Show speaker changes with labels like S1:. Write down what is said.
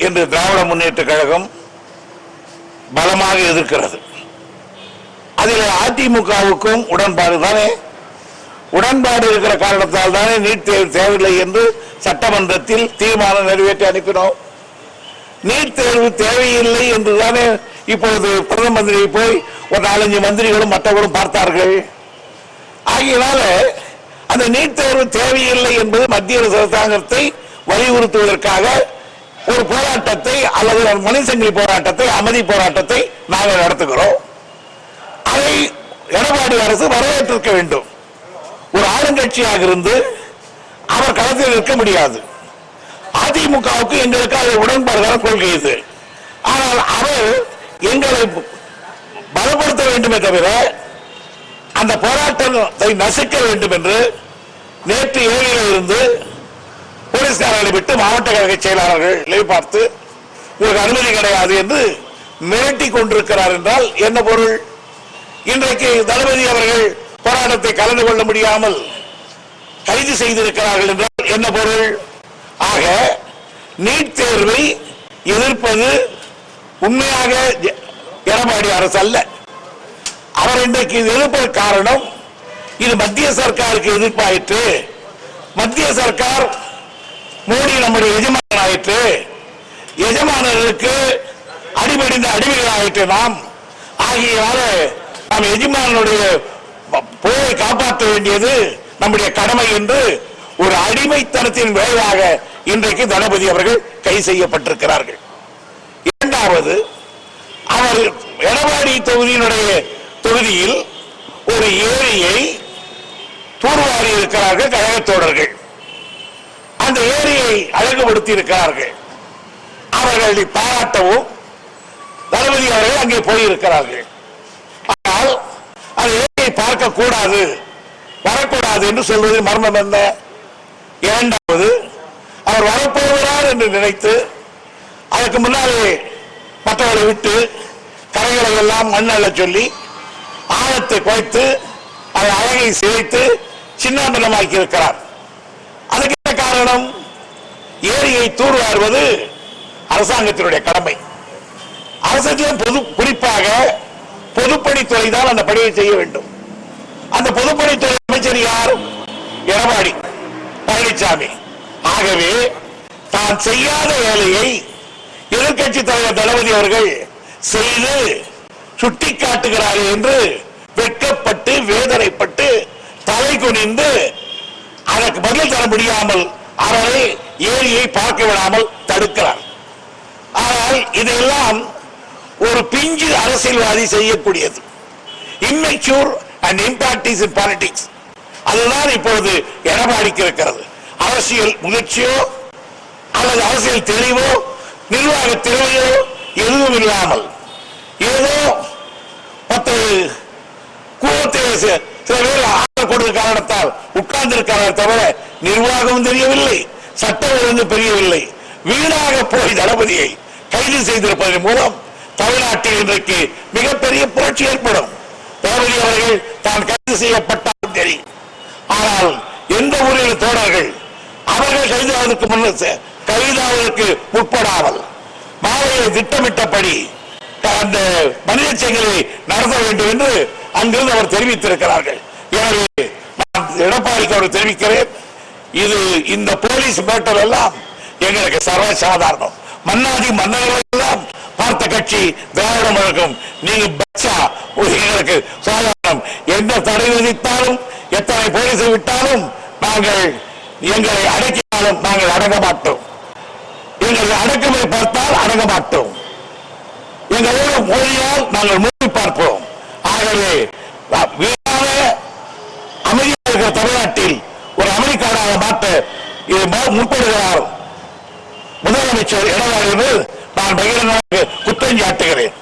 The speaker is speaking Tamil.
S1: என்று திராவிட முன்னேற்ற கழகம் பலமாக எதிர்க்கிறது. அதில் அதிமுகவுக்கும் உடன்பாடு தானே, உடன்பாடு இருக்கிற காரணத்தால் தானே நீட் தேர்வு தேவையில்லை என்று சட்டமன்றத்தில் தீர்மானம் நிறைவேற்றி அனுப்பினோம். நீட் தேர்வு தேவையில்லை என்றுதானே இப்பொழுது பிரதம மந்திரி போய் ஒரு 4-5 மந்திரிகளும் மற்றவர்களும் பார்த்தார்கள். ஆகியனால அந்த நீட் தேர்வு தேவையில்லை என்பது மத்திய அரசாங்கத்தை வலியுறுத்துவதற்காக ஒரு போராட்டத்தை அல்லது மனிதசங்கிலி போராட்டத்தை, அமைதி போராட்டத்தை நாங்கள் நடத்துகிறோம். அதை எடப்பாடி அரசு வரவேற்றிருக்க வேண்டும். ஒரு ஆளுங்கட்சியாக இருந்து அவர் களத்தில் இருக்க முடியாது. அதிமுகவுக்கு எங்களுக்கு அது உடன்பாடுகான கொள்கை இது. ஆனால் அவர் எங்களை பலப்படுத்த வேண்டுமே தவிர அந்த போராட்டத்தை நசுக்க வேண்டும் என்று நேற்று ஏழையில் இருந்து போலீஸ்காரர்களை விட்டு மாவட்ட கழக செயலாளர்களை பார்த்து உங்களுக்கு அனுமதி கிடையாது என்று மிரட்டி கொண்டிருக்கிறார் என்றால் என்ன பொருள்? இன்றைக்கு தளபதி அவர்கள் போராட்டத்தை கலந்து கொள்ள முடியாமல் கைது செய்திருக்கிறார்கள் என்றால் என்ன பொருள்? ஆக நீட் தேர்வை எதிர்ப்பது உண்மையாக எடப்பாடி அரசு அல்ல. அவர் இன்றைக்கு எதிர்ப்பது காரணம் இது மத்திய சர்க்காருக்கு எதிர்ப்பாயிற்று. மத்திய சர்க்கார் மோடி நம்முடைய எஜமானர் ஆயிற்று, எஜமானர்களுக்கு அடிபடிந்த அடிமைகள் ஆயிற்று நாம். ஆகியவாறு நாம் எஜமானுடைய போரை காப்பாற்ற வேண்டியது நம்முடைய கடமை என்று ஒரு அடிமைத்தனத்தின் விளைவாக இன்றைக்கு தளபதி அவர்கள் கைது செய்யப்பட்டிருக்கிறார்கள். இரண்டாவது, அவர் எடப்பாடி தொகுதியில் ஒரு ஏரியை தூர்வாரி இருக்கிறார்கள் கழக தோழர்கள். அந்த ஏரியை அழகுபடுத்தி இருக்கிறார்கள். அவர்களை பாராட்டவும் தளபதி அவர்கள் அங்கே போயிருக்கிறார்கள். ஆனால் அந்த ஏரியை பார்க்க கூடாது, வரக்கூடாது என்று சொல்வதில் மர்மம் என்ன? இரண்டாவது, அவர் வரப்போகிறார் என்று நினைத்து அதற்கு முன்னாலே மற்றவர்களை விட்டு கரைகளை எல்லாம் மண்ணல்ல சொல்லி ஆழத்தை குறைத்து அதை அழகை சிதைத்து சின்னாபின்னமாக்கி இருக்கிறார். அதுக்கு என்ன காரணம்? ஏரியை தூர்வாருவது அரசாங்கத்தினுடைய கடமை. அரசாங்கம் குறிப்பாக பொதுப்பணித்துறை தான் அந்த பணியை செய்ய வேண்டும். அந்த பொதுப்பணித்துறை அமைச்சர் யார்? எடப்பாடி பழனிசாமி. ஆகவே தான் செய்யாத வேலையை எதிர்கட்சி தலைவர் தளபதி அவர்கள் செய்து சுட்டிக்காட்டுகிறார்கள் என்று வெட்கப்பட்டு வேதனைப்பட்டு தலை குனிந்து அதற்கு பதில் தர முடியாமல் அவரை ஏரியை பார்க்க விடாமல் தடுக்கிறார். ஆனால் இதெல்லாம் ஒரு பிஞ்சு அரசியல்வாதி செய்யக்கூடியது. Immature and impact in politics. அதுதான் இப்பொழுது எடப்பாடிக்கு இருக்கிறது. அரசியல் முயற்சியோ அல்லது அரசியல் தெளிவோ நிர்வாக திறமையோ எதுவும் இல்லாமல் ஏதோ 10 கூட்டத்தை சில பேர் ஆதரவு கொடுத்த காரணத்தால் உட்கார்ந்து இருக்கிறார் தவிர நிர்வாகம் தெரியவில்லை, சட்டம் ஒழுங்கு தெரியவில்லை. வீணாக போய் தளபதியை கைது செய்திருப்பதன் மூலம் தமிழ்நாட்டில் இன்றைக்கு மிகப்பெரிய புரட்சி ஏற்படும். தளபதி அவர்கள் தான் கைது செய்யப்பட்டாலும் சரி, ஆனால் எந்த ஊரில் தோழர்கள் அவர்கள் கைதாவதற்கு முன்னர் கைதாவதற்கு முற்படாமல் மாலையை திட்டமிட்டபடி அந்த மனித சங்கிலியை நடத்த வேண்டும் என்று அங்கிருந்து அவர் தெரிவித்திருக்கிறார்கள். எனவே நான் எடப்பாடிக்கு அவர் தெரிவிக்கிறேன், இது இந்த போலீஸ் மேட்டர் எல்லாம் எங்களுக்கு சர்வசாதாரணம். மன்னாதி மன்னர்கள் எல்லாம் பார்த்த கட்சி திராவிட முழக்கம். நீங்க பச்சா எங்களுக்கு சாதாரணம். எந்த தடை விதித்தாலும் எத்தனை போலீஸை விட்டாலும் நாங்கள் எங்களை அடக்கினாலும் நாங்கள் அடங்க மாட்டோம். எங்களை அடக்குமுறை பார்த்தால் அடங்க மாட்டோம். எங்களோடு மோதியால் நாங்கள் மூடி பார்ப்போம். ஆகவே வீணாக அமைதியாக இருக்கிற தமிழ்நாட்டில் ஒரு அமெரிக்காவாக மாற்ற முற்படுகிறார் முதலமைச்சர் எடப்பாடி. நான் பகிரங்கமாக குற்றம் சாட்டுகிறேன்.